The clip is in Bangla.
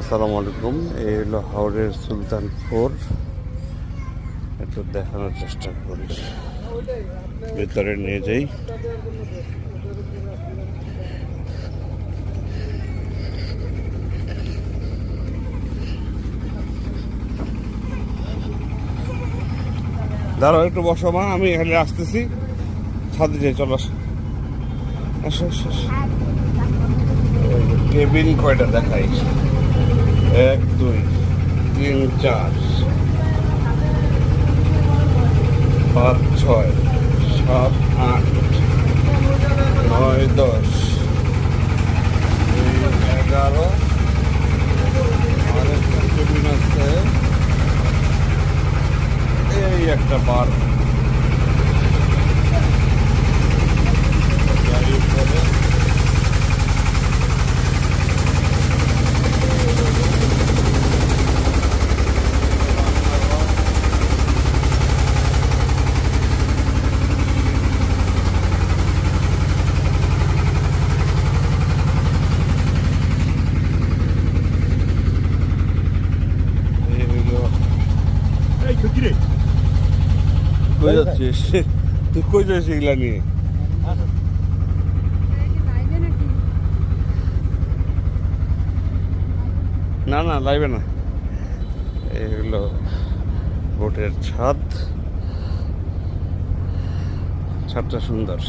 আসসালামু আলাইকুম। এই হলো হাওড়ের সুলতানপুর। একটু দেখানোর চেষ্টা করি, ভিতরে নিয়ে যাই। দাঁড়াও, একটু বসো মা, আমি এখানে আসতেছি, ছাদে যাই, চলো আসো। আসো আসো আসো। কেবিন কয়টা দেখাই? 1 2 3 4 5 6 7 8 9 10 11। আরেকটা কেবিন আছে, এই একটা বার গাড়ির পরে। কই যাচ্ছিস তুই? কই যাচ্ছিস এগুলা নিয়ে? না না, লাইবে না। এগুলো বোটের ছাদ, ছাদটা সুন্দর।